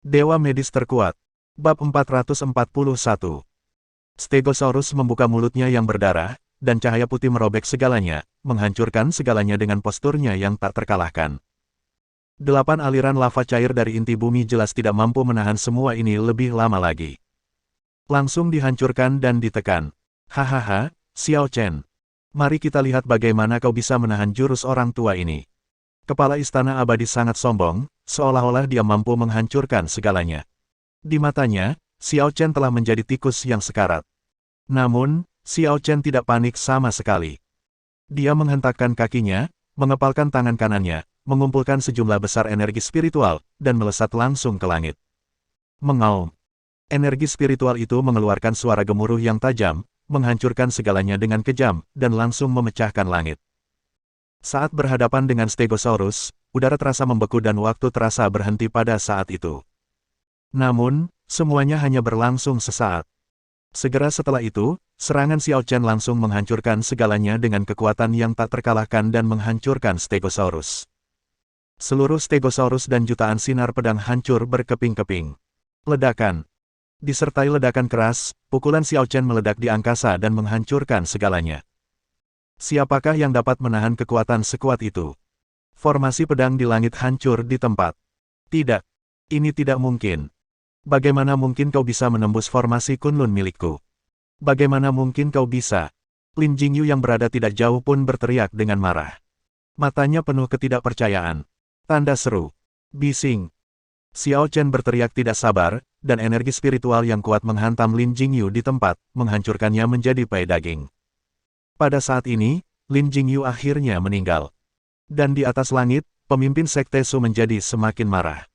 Dewa medis terkuat. Bab 441. Stegosaurus membuka mulutnya yang berdarah, dan cahaya putih merobek segalanya, menghancurkan segalanya dengan posturnya yang tak terkalahkan. 8 aliran lava cair dari inti bumi jelas tidak mampu menahan semua ini lebih lama lagi. Langsung dihancurkan dan ditekan. Hahaha, Xiao Chen. Mari kita lihat bagaimana kau bisa menahan jurus orang tua ini. Kepala Istana Abadi sangat sombong, seolah-olah dia mampu menghancurkan segalanya. Di matanya, Xiao Chen telah menjadi tikus yang sekarat. Namun, Xiao Chen tidak panik sama sekali. Dia menghentakkan kakinya, mengepalkan tangan kanannya, mengumpulkan sejumlah besar energi spiritual, dan melesat langsung ke langit. Mengaum. Energi spiritual itu mengeluarkan suara gemuruh yang tajam, menghancurkan segalanya dengan kejam, dan langsung memecahkan langit. Saat berhadapan dengan Stegosaurus, udara terasa membeku dan waktu terasa berhenti pada saat itu. Namun, semuanya hanya berlangsung sesaat. Segera setelah itu, serangan Xiao Chen langsung menghancurkan segalanya dengan kekuatan yang tak terkalahkan dan menghancurkan Stegosaurus. Seluruh Stegosaurus dan jutaan sinar pedang hancur berkeping-keping. Ledakan. Disertai ledakan keras, pukulan Xiao Chen meledak di angkasa dan menghancurkan segalanya. Siapakah yang dapat menahan kekuatan sekuat itu? Formasi pedang di langit hancur di tempat. Tidak. Ini tidak mungkin. Bagaimana mungkin kau bisa menembus formasi Kunlun milikku? Bagaimana mungkin kau bisa? Lin Jingyu yang berada tidak jauh pun berteriak dengan marah. Matanya penuh ketidakpercayaan. Tanda seru. Bising. Xiao Chen berteriak tidak sabar, dan energi spiritual yang kuat menghantam Lin Jingyu di tempat, menghancurkannya menjadi pai daging. Pada saat ini, Lin Jingyu akhirnya meninggal. Dan di atas langit, pemimpin Sekte Su menjadi semakin marah.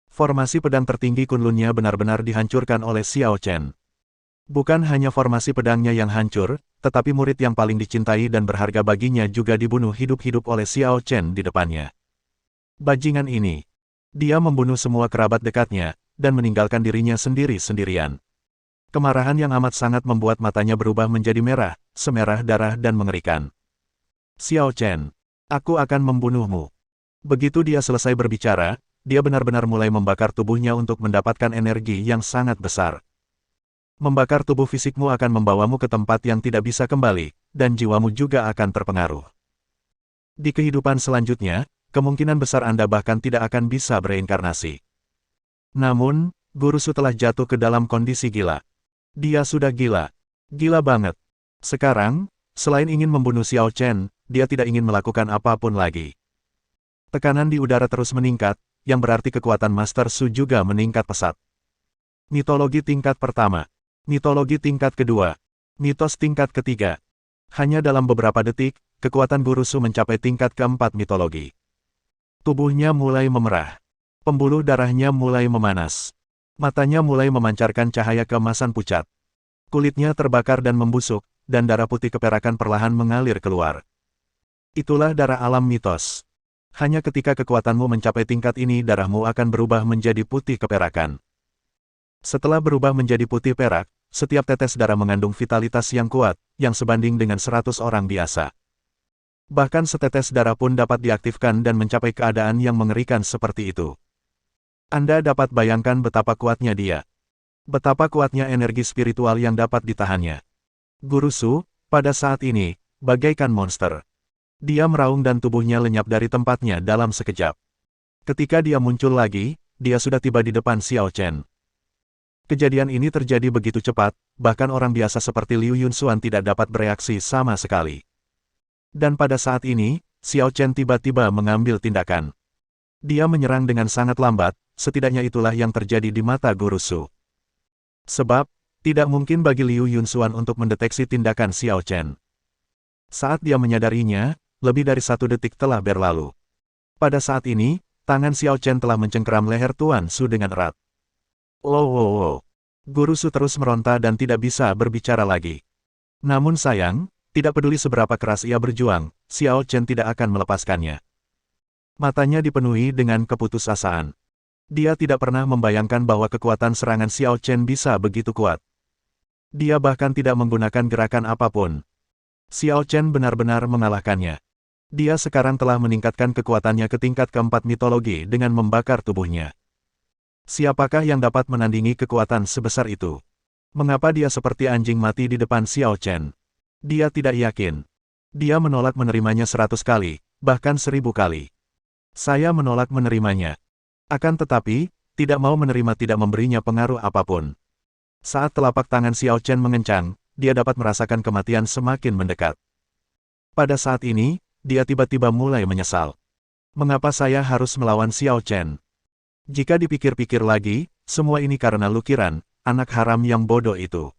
Formasi pedang tertinggi Kunlunnya benar-benar dihancurkan oleh Xiao Chen. Bukan hanya formasi pedangnya yang hancur, tetapi murid yang paling dicintai dan berharga baginya juga dibunuh hidup-hidup oleh Xiao Chen di depannya. Bajingan ini. Dia membunuh semua kerabat dekatnya, dan meninggalkan dirinya sendiri-sendirian. Kemarahan yang amat sangat membuat matanya berubah menjadi merah, semerah darah dan mengerikan. Xiao Chen, aku akan membunuhmu. Begitu dia selesai berbicara, dia benar-benar mulai membakar tubuhnya untuk mendapatkan energi yang sangat besar. Membakar tubuh fisikmu akan membawamu ke tempat yang tidak bisa kembali, dan jiwamu juga akan terpengaruh. Di kehidupan selanjutnya, kemungkinan besar Anda bahkan tidak akan bisa bereinkarnasi. Namun, Guru Su telah jatuh ke dalam kondisi gila. Dia sudah gila. Gila banget. Sekarang, selain ingin membunuh Xiao Chen, dia tidak ingin melakukan apapun lagi. Tekanan di udara terus meningkat, yang berarti kekuatan Master Su juga meningkat pesat. Mitologi tingkat pertama. Mitologi tingkat kedua. Mitos tingkat ketiga. Hanya dalam beberapa detik, kekuatan Guru Su mencapai tingkat keempat mitologi. Tubuhnya mulai memerah. Pembuluh darahnya mulai memanas. Matanya mulai memancarkan cahaya keemasan pucat. Kulitnya terbakar dan membusuk, dan darah putih keperakan perlahan mengalir keluar. Itulah darah alam mitos. Hanya ketika kekuatanmu mencapai tingkat ini darahmu akan berubah menjadi putih keperakan. Setelah berubah menjadi putih perak, setiap tetes darah mengandung vitalitas yang kuat, yang sebanding dengan 100 orang biasa. Bahkan setetes darah pun dapat diaktifkan dan mencapai keadaan yang mengerikan seperti itu. Anda dapat bayangkan betapa kuatnya dia. Betapa kuatnya energi spiritual yang dapat ditahannya. Guru Su, pada saat ini, bagaikan monster. Dia meraung dan tubuhnya lenyap dari tempatnya dalam sekejap. Ketika dia muncul lagi, dia sudah tiba di depan Xiao Chen. Kejadian ini terjadi begitu cepat, bahkan orang biasa seperti Liu Yunxuan tidak dapat bereaksi sama sekali. Dan pada saat ini, Xiao Chen tiba-tiba mengambil tindakan. Dia menyerang dengan sangat lambat, setidaknya itulah yang terjadi di mata Guru Su. Sebab, tidak mungkin bagi Liu Yunxuan untuk mendeteksi tindakan Xiao Chen. Saat dia menyadarinya, lebih dari 1 detik telah berlalu. Pada saat ini, tangan Xiao Chen telah mencengkeram leher Tuan Su dengan erat. Wow. Guru Su terus meronta dan tidak bisa berbicara lagi. Namun sayang, tidak peduli seberapa keras ia berjuang, Xiao Chen tidak akan melepaskannya. Matanya dipenuhi dengan keputusasaan. Dia tidak pernah membayangkan bahwa kekuatan serangan Xiao Chen bisa begitu kuat. Dia bahkan tidak menggunakan gerakan apapun. Xiao Chen benar-benar mengalahkannya. Dia sekarang telah meningkatkan kekuatannya ke tingkat keempat mitologi dengan membakar tubuhnya. Siapakah yang dapat menandingi kekuatan sebesar itu? Mengapa dia seperti anjing mati di depan Xiao Chen? Dia tidak yakin. Dia menolak menerimanya 100 kali, bahkan 1000 kali. Saya menolak menerimanya. Akan tetapi, tidak mau menerima tidak memberinya pengaruh apapun. Saat telapak tangan Xiao Chen mengencang, dia dapat merasakan kematian semakin mendekat. Pada saat ini, dia tiba-tiba mulai menyesal. Mengapa saya harus melawan Xiao Chen? Jika dipikir-pikir lagi, semua ini karena Lukiran, anak haram yang bodoh itu.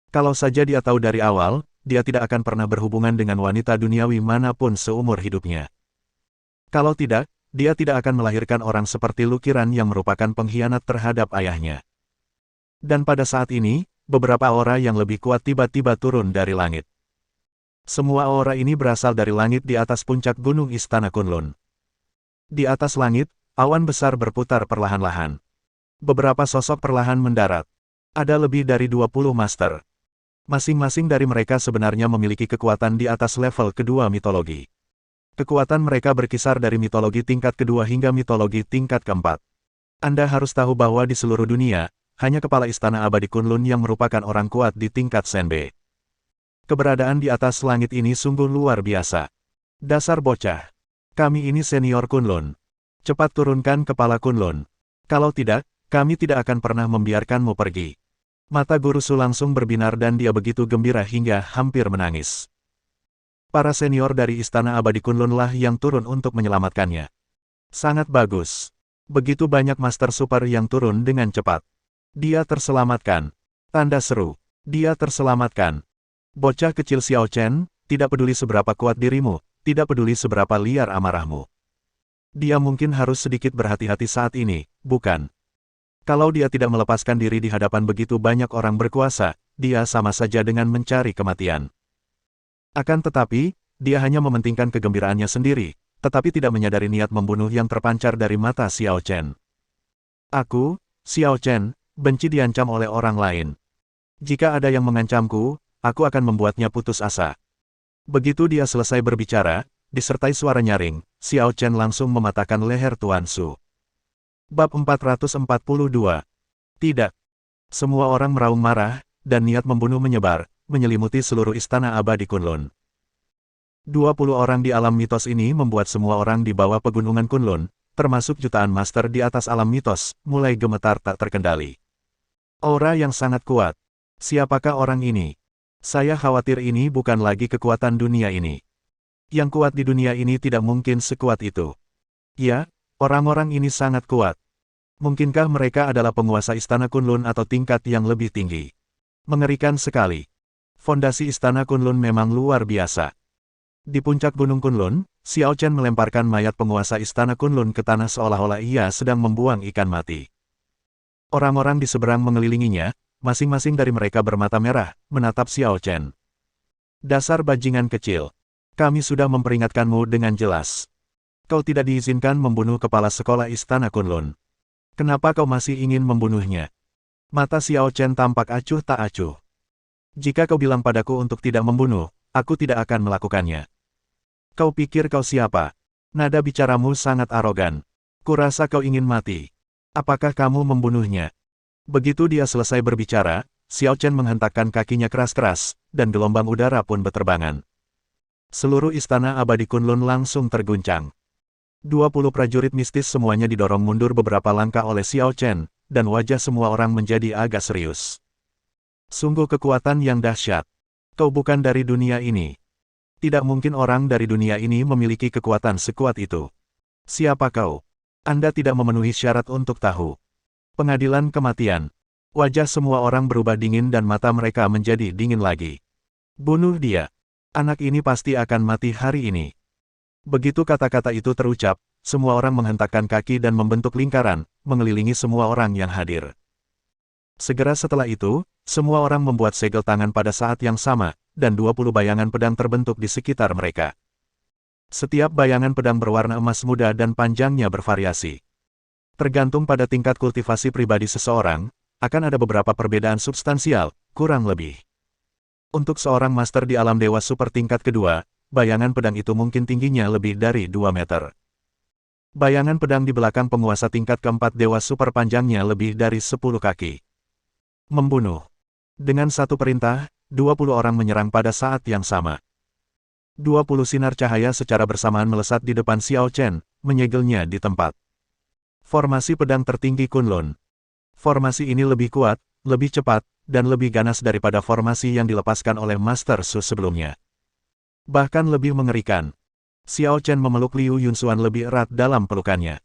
Kalau saja dia tahu dari awal, dia tidak akan pernah berhubungan dengan wanita duniawi manapun seumur hidupnya. Kalau tidak, dia tidak akan melahirkan orang seperti Lukiran yang merupakan pengkhianat terhadap ayahnya. Dan pada saat ini, beberapa aura yang lebih kuat tiba-tiba turun dari langit. Semua aura ini berasal dari langit di atas puncak gunung Istana Kunlun. Di atas langit, awan besar berputar perlahan-lahan. Beberapa sosok perlahan mendarat. Ada lebih dari 20 master. Masing-masing dari mereka sebenarnya memiliki kekuatan di atas level kedua mitologi. Kekuatan mereka berkisar dari mitologi tingkat kedua hingga mitologi tingkat keempat. Anda harus tahu bahwa di seluruh dunia, hanya Kepala Istana Abadi Kunlun yang merupakan orang kuat di tingkat Senbei. Keberadaan di atas langit ini sungguh luar biasa. Dasar bocah. Kami ini senior Kunlun. Cepat turunkan kepala Kunlun. Kalau tidak, kami tidak akan pernah membiarkanmu pergi. Mata Guru Su langsung berbinar dan dia begitu gembira hingga hampir menangis. Para senior dari Istana Abadi Kunlun lah yang turun untuk menyelamatkannya. Sangat bagus. Begitu banyak Master Super yang turun dengan cepat. Dia terselamatkan. Tanda seru. Dia terselamatkan. Bocah kecil Xiao Chen, tidak peduli seberapa kuat dirimu, tidak peduli seberapa liar amarahmu. Dia mungkin harus sedikit berhati-hati saat ini, bukan? Kalau dia tidak melepaskan diri di hadapan begitu banyak orang berkuasa, dia sama saja dengan mencari kematian. Akan tetapi, dia hanya mementingkan kegembiraannya sendiri, tetapi tidak menyadari niat membunuh yang terpancar dari mata Xiao Chen. Aku, Xiao Chen, benci diancam oleh orang lain. Jika ada yang mengancamku, aku akan membuatnya putus asa. Begitu dia selesai berbicara, disertai suara nyaring, Xiao Chen langsung mematahkan leher Tuan Su. Bab 442. Tidak. Semua orang meraung marah, dan niat membunuh menyebar, menyelimuti seluruh Istana Abadi Kunlun. 20 orang di alam mitos ini membuat semua orang di bawah pegunungan Kunlun, termasuk jutaan master di atas alam mitos, mulai gemetar tak terkendali. Aura yang sangat kuat. Siapakah orang ini? Saya khawatir ini bukan lagi kekuatan dunia ini. Yang kuat di dunia ini tidak mungkin sekuat itu. Ya, orang-orang ini sangat kuat. Mungkinkah mereka adalah penguasa Istana Kunlun atau tingkat yang lebih tinggi? Mengerikan sekali. Fondasi Istana Kunlun memang luar biasa. Di puncak Gunung Kunlun, Xiao Chen melemparkan mayat penguasa Istana Kunlun ke tanah seolah-olah ia sedang membuang ikan mati. Orang-orang di seberang mengelilinginya, masing-masing dari mereka bermata merah, menatap Xiao Chen. Dasar bajingan kecil. Kami sudah memperingatkanmu dengan jelas. Kau tidak diizinkan membunuh kepala sekolah Istana Kunlun. Kenapa kau masih ingin membunuhnya? Mata Xiao Chen tampak acuh tak acuh. Jika kau bilang padaku untuk tidak membunuh, aku tidak akan melakukannya. Kau pikir kau siapa? Nada bicaramu sangat arogan. Kurasa kau ingin mati. Apakah kamu membunuhnya? Begitu dia selesai berbicara, Xiao Chen menghentakkan kakinya keras-keras, dan gelombang udara pun berterbangan. Seluruh Istana Abadi Kunlun langsung terguncang. 20 prajurit mistis semuanya didorong mundur beberapa langkah oleh Xiao Chen, dan wajah semua orang menjadi agak serius. Sungguh kekuatan yang dahsyat. Kau bukan dari dunia ini. Tidak mungkin orang dari dunia ini memiliki kekuatan sekuat itu. Siapa kau? Anda tidak memenuhi syarat untuk tahu. Pengadilan kematian. Wajah semua orang berubah dingin dan mata mereka menjadi dingin lagi. Bunuh dia. Anak ini pasti akan mati hari ini. Begitu kata-kata itu terucap, semua orang menghentakkan kaki dan membentuk lingkaran, mengelilingi semua orang yang hadir. Segera setelah itu, semua orang membuat segel tangan pada saat yang sama, dan 20 bayangan pedang terbentuk di sekitar mereka. Setiap bayangan pedang berwarna emas muda dan panjangnya bervariasi. Tergantung pada tingkat kultivasi pribadi seseorang, akan ada beberapa perbedaan substansial, kurang lebih. Untuk seorang master di alam dewa super tingkat kedua, bayangan pedang itu mungkin tingginya lebih dari 2 meter. Bayangan pedang di belakang penguasa tingkat keempat Dewa Super panjangnya lebih dari 10 kaki. Membunuh. Dengan satu perintah, 20 orang menyerang pada saat yang sama. 20 sinar cahaya secara bersamaan melesat di depan Xiao Chen, menyegelnya di tempat. Formasi pedang tertinggi Kunlun. Formasi ini lebih kuat, lebih cepat, dan lebih ganas daripada formasi yang dilepaskan oleh Master Su sebelumnya. Bahkan lebih mengerikan. Xiao Chen memeluk Liu Yunxuan lebih erat dalam pelukannya.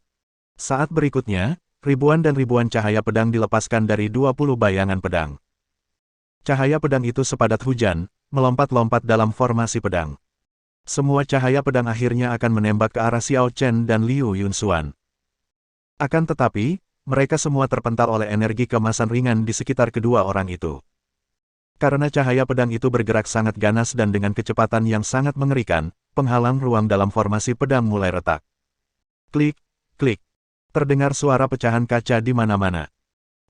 Saat berikutnya, ribuan dan ribuan cahaya pedang dilepaskan dari 20 bayangan pedang. Cahaya pedang itu sepadat hujan, melompat-lompat dalam formasi pedang. Semua cahaya pedang akhirnya akan menembak ke arah Xiao Chen dan Liu Yunxuan. Akan tetapi, mereka semua terpental oleh energi kemasan ringan di sekitar kedua orang itu. Karena cahaya pedang itu bergerak sangat ganas dan dengan kecepatan yang sangat mengerikan, penghalang ruang dalam formasi pedang mulai retak. Klik, klik. Terdengar suara pecahan kaca di mana-mana.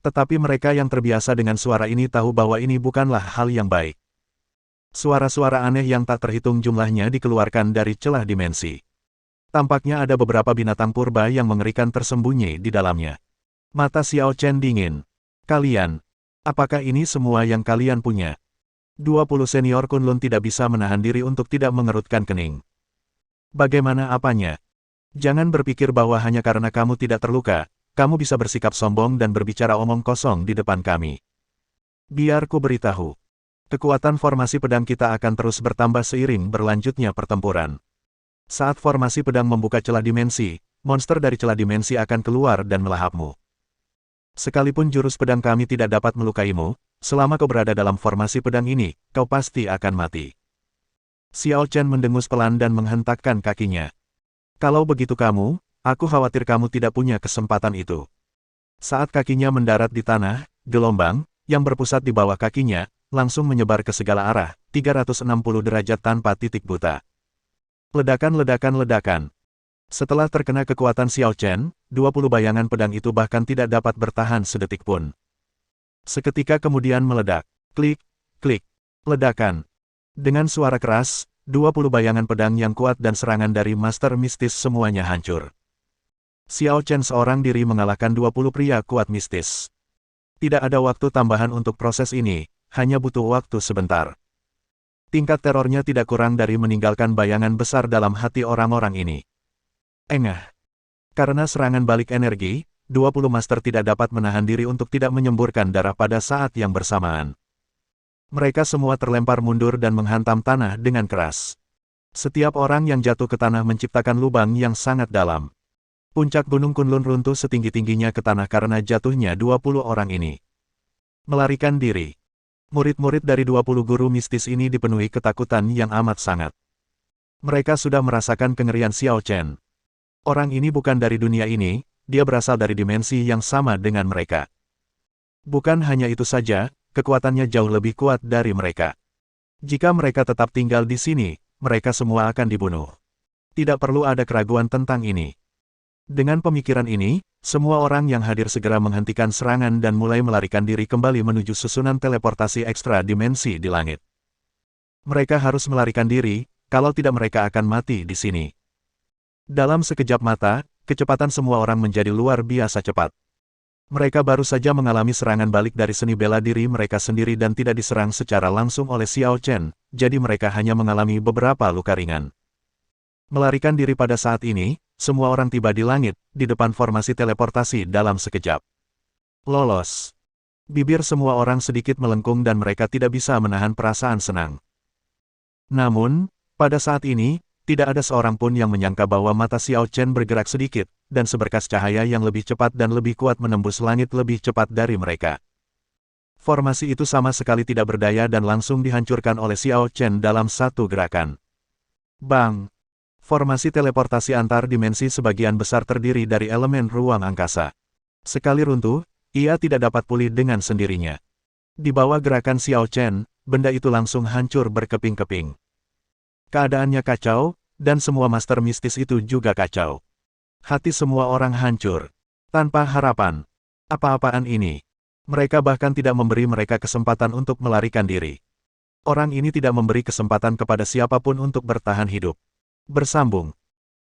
Tetapi mereka yang terbiasa dengan suara ini tahu bahwa ini bukanlah hal yang baik. Suara-suara aneh yang tak terhitung jumlahnya dikeluarkan dari celah dimensi. Tampaknya ada beberapa binatang purba yang mengerikan tersembunyi di dalamnya. Mata Xiao Chen dingin. Kalian, apakah ini semua yang kalian punya? 20 senior Kunlun tidak bisa menahan diri untuk tidak mengerutkan kening. Bagaimana apanya? Jangan berpikir bahwa hanya karena kamu tidak terluka, kamu bisa bersikap sombong dan berbicara omong kosong di depan kami. Biar ku beritahu. Kekuatan formasi pedang kita akan terus bertambah seiring berlanjutnya pertempuran. Saat formasi pedang membuka celah dimensi, monster dari celah dimensi akan keluar dan melahapmu. Sekalipun jurus pedang kami tidak dapat melukaimu, selama kau berada dalam formasi pedang ini, kau pasti akan mati. Xiao Chen mendengus pelan dan menghentakkan kakinya. Kalau begitu kamu, aku khawatir kamu tidak punya kesempatan itu. Saat kakinya mendarat di tanah, gelombang, yang berpusat di bawah kakinya, langsung menyebar ke segala arah, 360 derajat tanpa titik buta. Ledakan-ledakan-ledakan. Setelah terkena kekuatan Xiao Chen, 20 bayangan pedang itu bahkan tidak dapat bertahan sedetik pun. Seketika kemudian meledak. Klik, klik, ledakan. Dengan suara keras, 20 bayangan pedang yang kuat dan serangan dari Master Mistis semuanya hancur. Xiao Chen seorang diri mengalahkan 20 pria kuat mistis. Tidak ada waktu tambahan untuk proses ini, hanya butuh waktu sebentar. Tingkat terornya tidak kurang dari meninggalkan bayangan besar dalam hati orang-orang ini. Engah. Karena serangan balik energi, 20 master tidak dapat menahan diri untuk tidak menyemburkan darah pada saat yang bersamaan. Mereka semua terlempar mundur dan menghantam tanah dengan keras. Setiap orang yang jatuh ke tanah menciptakan lubang yang sangat dalam. Puncak Gunung Kunlun runtuh setinggi-tingginya ke tanah karena jatuhnya 20 orang ini. Melarikan diri. Murid-murid dari 20 guru mistis ini dipenuhi ketakutan yang amat sangat. Mereka sudah merasakan kengerian Xiao Chen. Orang ini bukan dari dunia ini, dia berasal dari dimensi yang sama dengan mereka. Bukan hanya itu saja, kekuatannya jauh lebih kuat dari mereka. Jika mereka tetap tinggal di sini, mereka semua akan dibunuh. Tidak perlu ada keraguan tentang ini. Dengan pemikiran ini, semua orang yang hadir segera menghentikan serangan dan mulai melarikan diri kembali menuju susunan teleportasi ekstra dimensi di langit. Mereka harus melarikan diri, kalau tidak mereka akan mati di sini. Dalam sekejap mata, kecepatan semua orang menjadi luar biasa cepat. Mereka baru saja mengalami serangan balik dari seni bela diri mereka sendiri dan tidak diserang secara langsung oleh Xiao Chen, jadi mereka hanya mengalami beberapa luka ringan. Melarikan diri pada saat ini, semua orang tiba di langit, di depan formasi teleportasi dalam sekejap. Lolos. Bibir semua orang sedikit melengkung dan mereka tidak bisa menahan perasaan senang. Namun, pada saat ini, tidak ada seorang pun yang menyangka bahwa mata Xiao Chen bergerak sedikit, dan seberkas cahaya yang lebih cepat dan lebih kuat menembus langit lebih cepat dari mereka. Formasi itu sama sekali tidak berdaya dan langsung dihancurkan oleh Xiao Chen dalam satu gerakan. Bang! Formasi teleportasi antar dimensi sebagian besar terdiri dari elemen ruang angkasa. Sekali runtuh, ia tidak dapat pulih dengan sendirinya. Di bawah gerakan Xiao Chen, benda itu langsung hancur berkeping-keping. Keadaannya kacau, dan semua master mistis itu juga kacau. Hati semua orang hancur. Tanpa harapan. Apa-apaan ini? Mereka bahkan tidak memberi mereka kesempatan untuk melarikan diri. Orang ini tidak memberi kesempatan kepada siapapun untuk bertahan hidup. Bersambung.